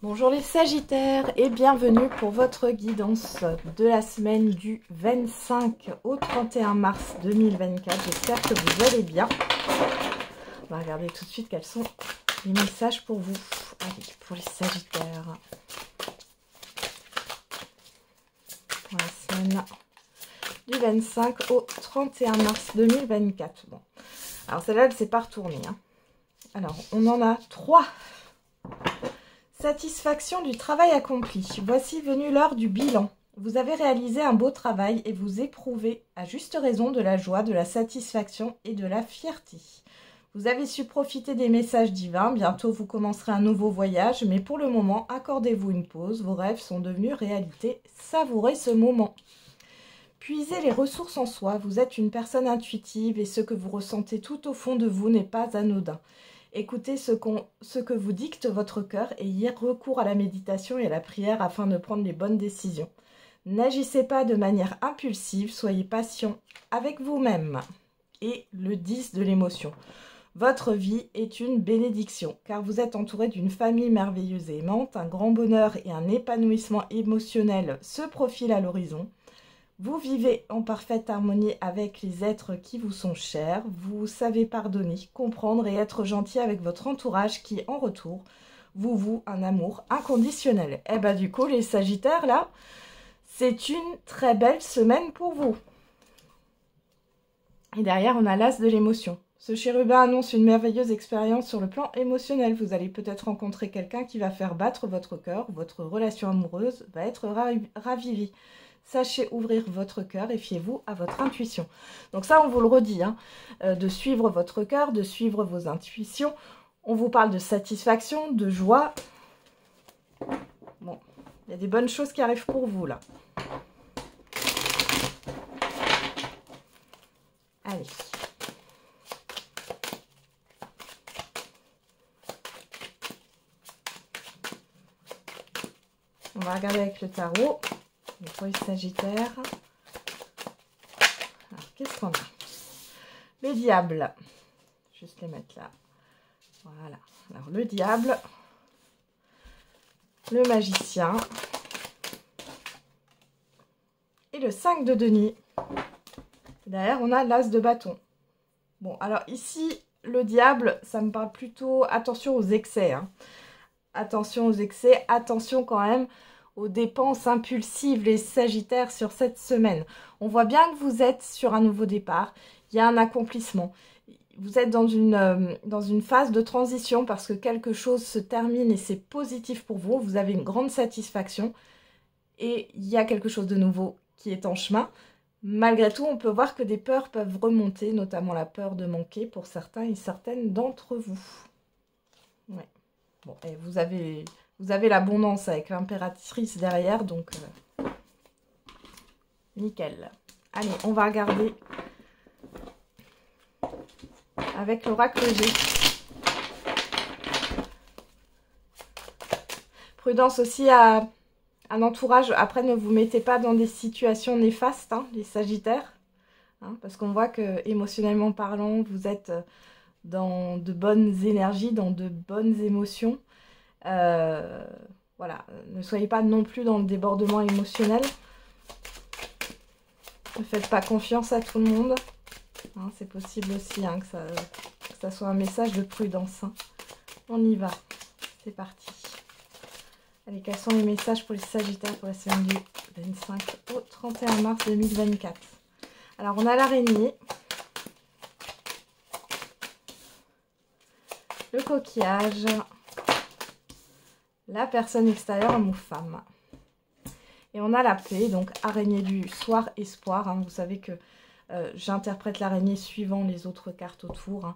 Bonjour les Sagittaires et bienvenue pour votre guidance de la semaine du 25 au 31 mars 2024. J'espère que vous allez bien. On va regarder tout de suite quels sont les messages pour vous. Allez, pour les Sagittaires. Pour la semaine du 25 au 31 mars 2024. Bon. Alors celle-là, elle ne s'est pas retournée. Alors, on en a 3. Satisfaction du travail accompli. Voici venue l'heure du bilan. Vous avez réalisé un beau travail et vous éprouvez à juste raison de la joie, de la satisfaction et de la fierté. Vous avez su profiter des messages divins. Bientôt, vous commencerez un nouveau voyage, mais pour le moment, accordez-vous une pause. Vos rêves sont devenus réalité. Savourez ce moment. Puisez les ressources en soi. Vous êtes une personne intuitive et ce que vous ressentez tout au fond de vous n'est pas anodin. Écoutez ce que vous dicte votre cœur et ayez recours à la méditation et à la prière afin de prendre les bonnes décisions. N'agissez pas de manière impulsive, soyez patient avec vous-même. Et le 10 de l'émotion. Votre vie est une bénédiction, car vous êtes entouré d'une famille merveilleuse et aimante. Un grand bonheur et un épanouissement émotionnel se profilent à l'horizon. Vous vivez en parfaite harmonie avec les êtres qui vous sont chers. Vous savez pardonner, comprendre et être gentil avec votre entourage qui, en retour, vous voue un amour inconditionnel. Et bah du coup, les Sagittaires, là, c'est une très belle semaine pour vous. Et derrière, on a l'as de l'émotion. Ce chérubin annonce une merveilleuse expérience sur le plan émotionnel. Vous allez peut-être rencontrer quelqu'un qui va faire battre votre cœur. Votre relation amoureuse va être ravivée. Sachez ouvrir votre cœur et fiez-vous à votre intuition. Donc ça, on vous le redit, de suivre votre cœur, de suivre vos intuitions. On vous parle de satisfaction, de joie. Bon, il y a des bonnes choses qui arrivent pour vous, là. Allez. On va regarder avec le tarot. Pour les Sagittaires. Alors, qu'est-ce qu'on a? Le diable. Juste les mettre là. Voilà. Alors, le diable. Le magicien. Et le 5 de denier. Derrière, on a l'as de bâton. Bon, alors ici, le diable, ça me parle plutôt... Attention aux excès. Attention aux excès. Attention quand même aux dépenses impulsives, les Sagittaires, sur cette semaine. On voit bien que vous êtes sur un nouveau départ. Il y a un accomplissement. Vous êtes dans une phase de transition parce que quelque chose se termine et c'est positif pour vous. Vous avez une grande satisfaction et il y a quelque chose de nouveau qui est en chemin. Malgré tout, on peut voir que des peurs peuvent remonter, notamment la peur de manquer pour certains et certaines d'entre vous. Ouais. Bon, et vous avez l'abondance avec l'impératrice derrière, donc nickel. Allez, on va regarder avec l'oracle G. Prudence aussi à un entourage. Après, ne vous mettez pas dans des situations néfastes, les Sagittaires, parce qu'on voit que émotionnellement parlant, vous êtes dans de bonnes énergies, dans de bonnes émotions. Voilà, ne soyez pas non plus dans le débordement émotionnel. Ne faites pas confiance à tout le monde. C'est possible aussi que ça soit un message de prudence. On y va. C'est parti. Allez, quels sont les messages pour les Sagittaires pour la semaine du 25 au 31 mars 2024? Alors, on a l'araignée. Le coquillage. La personne extérieure, homme ou femme. Et on a la paix, donc araignée du soir, espoir. Vous savez que j'interprète l'araignée suivant les autres cartes autour.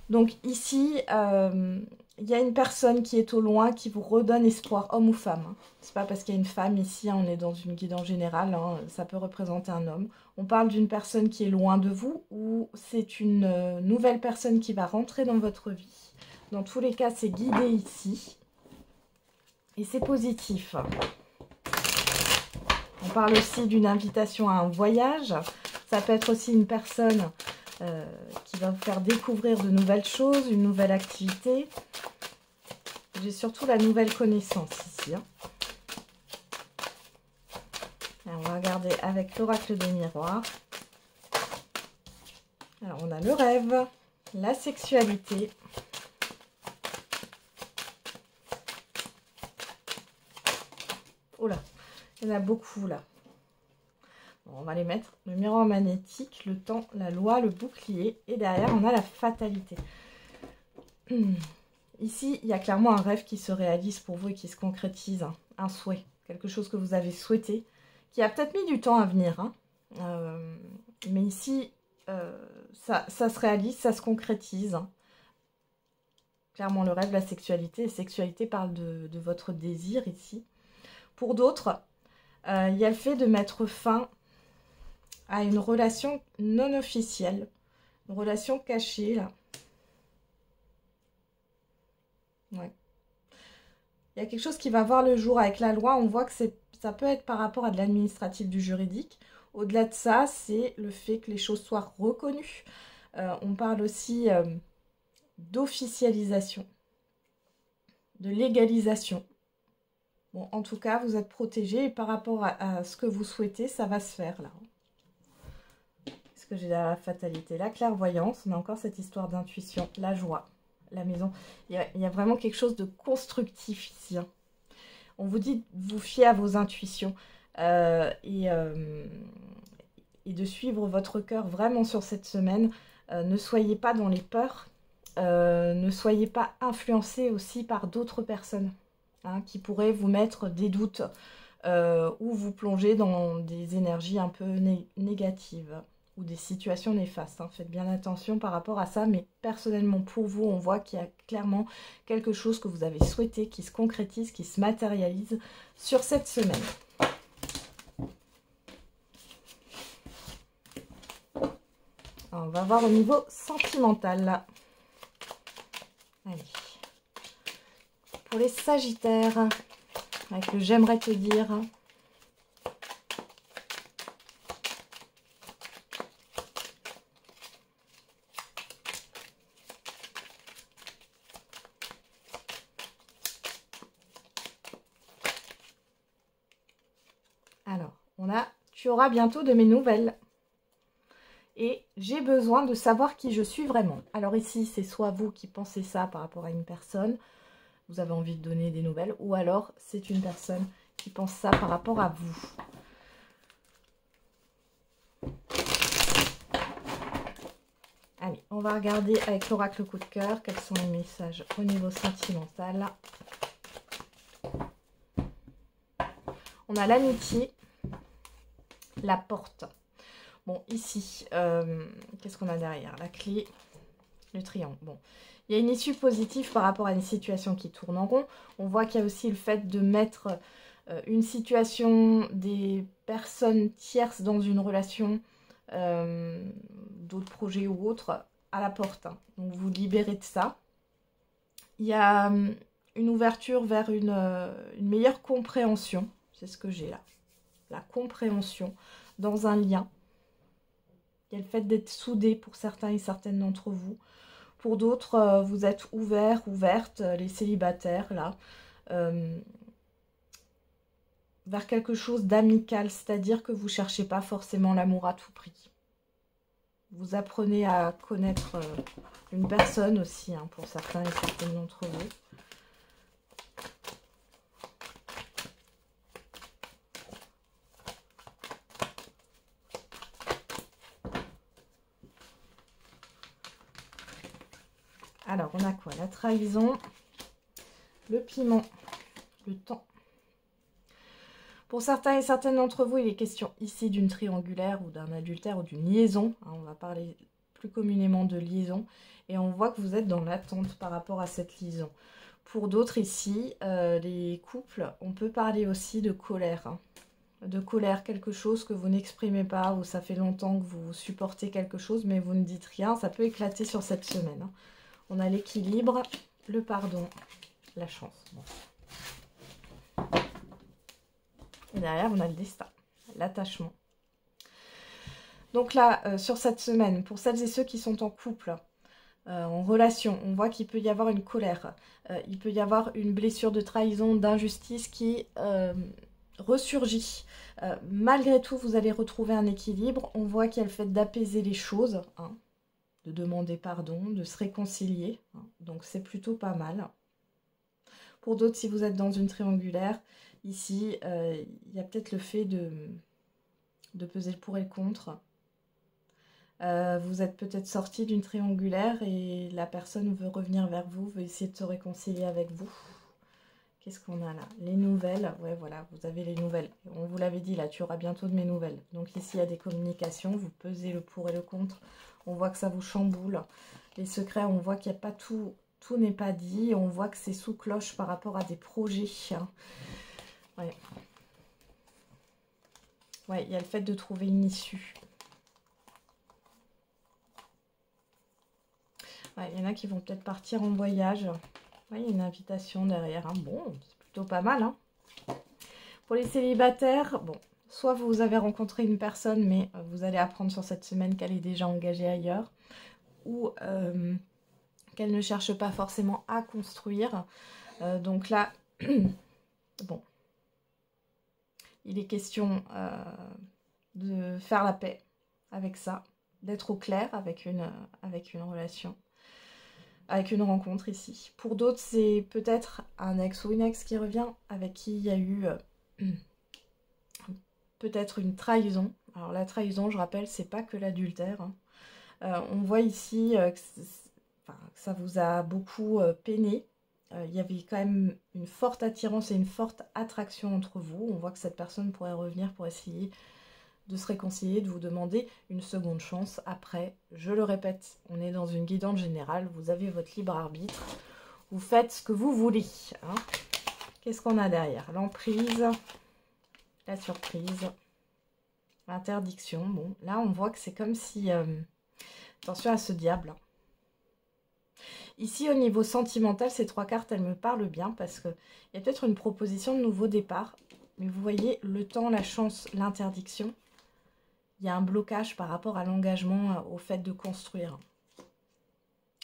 Donc ici, il y a une personne qui est au loin qui vous redonne espoir, homme ou femme. C'est pas parce qu'il y a une femme ici, on est dans une guidance générale, ça peut représenter un homme. On parle d'une personne qui est loin de vous ou c'est une nouvelle personne qui va rentrer dans votre vie. Dans tous les cas, c'est guidé ici. Et c'est positif. On parle aussi d'une invitation à un voyage. Ça peut être aussi une personne qui va vous faire découvrir de nouvelles choses, une nouvelle activité. j'ai surtout la nouvelle connaissance ici. Hein. Alors, on va regarder avec l'oracle des miroirs. Alors, on a le rêve, la sexualité. Oh là, il y en a beaucoup là. Bon, on va les mettre. Le miroir magnétique, le temps, la loi, le bouclier. Et derrière, on a la fatalité. Ici, il y a clairement un rêve qui se réalise pour vous et qui se concrétise. Hein. Un souhait, quelque chose que vous avez souhaité, qui a peut-être mis du temps à venir. Hein. Mais ici, ça se réalise, ça se concrétise. Hein. Clairement, le rêve, la sexualité. La sexualité parle de votre désir ici. Pour d'autres, il y a le fait de mettre fin à une relation non officielle, une relation cachée, là. Ouais. Il y a quelque chose qui va voir le jour avec la loi. On voit que ça peut être par rapport à de l'administratif, du juridique. Au-delà de ça, c'est le fait que les choses soient reconnues. On parle aussi d'officialisation, de légalisation. Bon, en tout cas, vous êtes protégé et par rapport à ce que vous souhaitez, ça va se faire là. Qu'est-ce que j'ai dans la fatalité? La clairvoyance, on a encore cette histoire d'intuition, la joie, la maison. Il y a vraiment quelque chose de constructif ici. Hein. On vous dit de vous fier à vos intuitions et de suivre votre cœur vraiment sur cette semaine. Ne soyez pas dans les peurs, ne soyez pas influencés aussi par d'autres personnes. Hein, qui pourrait vous mettre des doutes ou vous plonger dans des énergies un peu négatives ou des situations néfastes. Hein. Faites bien attention par rapport à ça, mais personnellement pour vous, on voit qu'il y a clairement quelque chose que vous avez souhaité qui se concrétise, qui se matérialise sur cette semaine. Alors, on va voir au niveau sentimental là. Allez. Pour les Sagittaires, avec le j'aimerais te dire. Alors, on a tu auras bientôt de mes nouvelles. Et j'ai besoin de savoir qui je suis vraiment. Alors ici, c'est soit vous qui pensez ça par rapport à une personne, vous avez envie de donner des nouvelles, ou alors c'est une personne qui pense ça par rapport à vous. Allez, on va regarder avec l'oracle coup de cœur quels sont les messages au niveau sentimental. On a l'amitié, la porte. Bon, ici, qu'est-ce qu'on a derrière? La clé, le triangle. Bon, il y a une issue positive par rapport à une situation qui tourne en rond. On voit qu'il y a aussi le fait de mettre une situation des personnes tierces dans une relation, d'autres projets ou autres, à la porte. Hein. Donc, vous libérez de ça. Il y a une ouverture vers une meilleure compréhension. C'est ce que j'ai là. La compréhension dans un lien. Il y a le fait d'être soudé pour certains et certaines d'entre vous. Pour d'autres, vous êtes ouverts, ouvertes, les célibataires, là, vers quelque chose d'amical, c'est-à-dire que vous ne cherchez pas forcément l'amour à tout prix. Vous apprenez à connaître une personne aussi, hein, pour certains et certaines d'entre vous. Alors, on a quoi? La trahison, le piment, le temps. Pour certains et certaines d'entre vous, il est question ici d'une triangulaire ou d'un adultère ou d'une liaison. On va parler plus communément de liaison. Et on voit que vous êtes dans l'attente par rapport à cette liaison. Pour d'autres ici, les couples, on peut parler aussi de colère. Hein. De colère, quelque chose que vous n'exprimez pas ou ça fait longtemps que vous supportez quelque chose mais vous ne dites rien. Ça peut éclater sur cette semaine. Hein. On a l'équilibre, le pardon, la chance. Bon. Et derrière, on a le destin, l'attachement. Donc là, sur cette semaine, pour celles et ceux qui sont en couple, en relation. On voit qu'il peut y avoir une colère. Il peut y avoir une blessure de trahison, d'injustice qui ressurgit. Malgré tout, vous allez retrouver un équilibre. On voit qu'il y a le fait d'apaiser les choses, hein, de demander pardon, de se réconcilier. Hein, donc c'est plutôt pas mal. Pour d'autres, si vous êtes dans une triangulaire, ici, il y a peut-être le fait de peser le pour et le contre. Vous êtes peut-être sorti d'une triangulaire et la personne veut revenir vers vous, veut essayer de se réconcilier avec vous. Qu'est-ce qu'on a là? Les nouvelles. Ouais, voilà, vous avez les nouvelles. On vous l'avait dit, là, tu auras bientôt de mes nouvelles. Donc ici, il y a des communications. Vous pesez le pour et le contre. On voit que ça vous chamboule. Les secrets, on voit qu'il n'y a pas tout. Tout n'est pas dit. On voit que c'est sous cloche par rapport à des projets. Hein. Ouais. Ouais, il y a le fait de trouver une issue. Ouais, il y en a qui vont peut-être partir en voyage. Ouais, il y a une invitation derrière. Hein. Bon, c'est plutôt pas mal. Hein. Pour les célibataires, bon, soit vous avez rencontré une personne, mais vous allez apprendre sur cette semaine qu'elle est déjà engagée ailleurs. Ou qu'elle ne cherche pas forcément à construire. Donc là, bon, il est question de faire la paix avec ça, d'être au clair avec une relation, avec une rencontre ici. Pour d'autres, c'est peut-être un ex ou une ex qui revient, avec qui il y a eu peut-être une trahison. Alors la trahison, je rappelle, c'est pas que l'adultère. Hein. On voit ici que ça vous a beaucoup peiné. Il y avait quand même une forte attirance et une forte attraction entre vous. On voit que cette personne pourrait revenir pour essayer de se réconcilier, de vous demander une seconde chance. Après, je le répète, on est dans une guidance générale. Vous avez votre libre arbitre. Vous faites ce que vous voulez. Hein. Qu'est-ce qu'on a derrière? L'emprise, la surprise, l'interdiction. Bon, là, on voit que c'est comme si... attention à ce diable. Ici, au niveau sentimental, ces trois cartes, elles me parlent bien parce qu'il y a peut-être une proposition de nouveau départ. Mais vous voyez, le temps, la chance, l'interdiction, il y a un blocage par rapport à l'engagement, au fait de construire.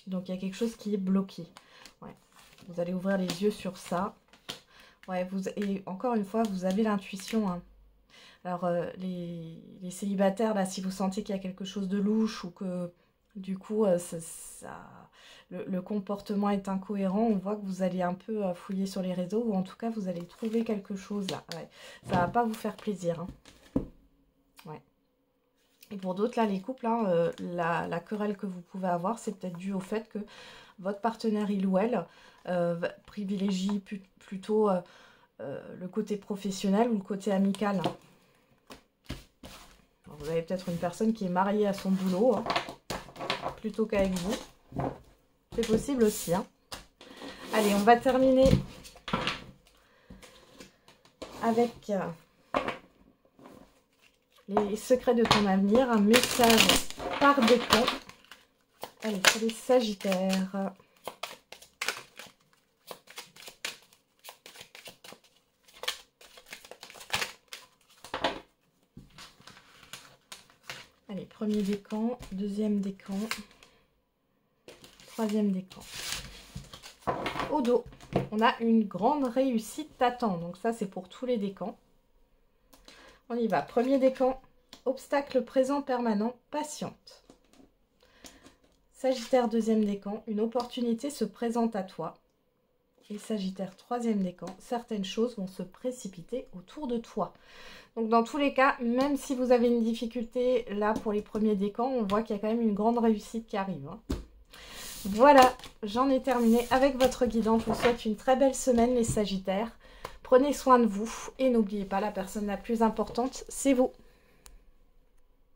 Donc, il y a quelque chose qui est bloqué. Ouais. Vous allez ouvrir les yeux sur ça. Ouais, et encore une fois, vous avez l'intuition. Hein. Alors, les célibataires, là, si vous sentez qu'il y a quelque chose de louche ou que, du coup, le comportement est incohérent, on voit que vous allez un peu fouiller sur les réseaux ou en tout cas, vous allez trouver quelque chose là. Ouais. Ça ne va pas vous faire plaisir. Hein. Ouais. Et pour d'autres, là, les couples, hein, la querelle que vous pouvez avoir, c'est peut-être dû au fait que votre partenaire, il ou elle, privilégie plutôt le côté professionnel ou le côté amical. Alors, vous avez peut-être une personne qui est mariée à son boulot, hein, plutôt qu'avec vous. C'est possible aussi. Hein. Allez, on va terminer avec les secrets de ton avenir. Un message par décan. Allez, pour les Sagittaires. Allez, premier décan, deuxième décan. Troisième décan. Au dos, on a une grande réussite t'attend. Donc ça, c'est pour tous les décans. On y va. Premier décan, obstacle présent permanent, patiente. Sagittaire, deuxième décan, une opportunité se présente à toi. Et Sagittaire, troisième décan, certaines choses vont se précipiter autour de toi. Donc dans tous les cas, même si vous avez une difficulté, là pour les premiers décans, on voit qu'il y a quand même une grande réussite qui arrive. Hein. Voilà, j'en ai terminé avec votre guidance. Je vous souhaite une très belle semaine les Sagittaires. Prenez soin de vous et n'oubliez pas, la personne la plus importante, c'est vous.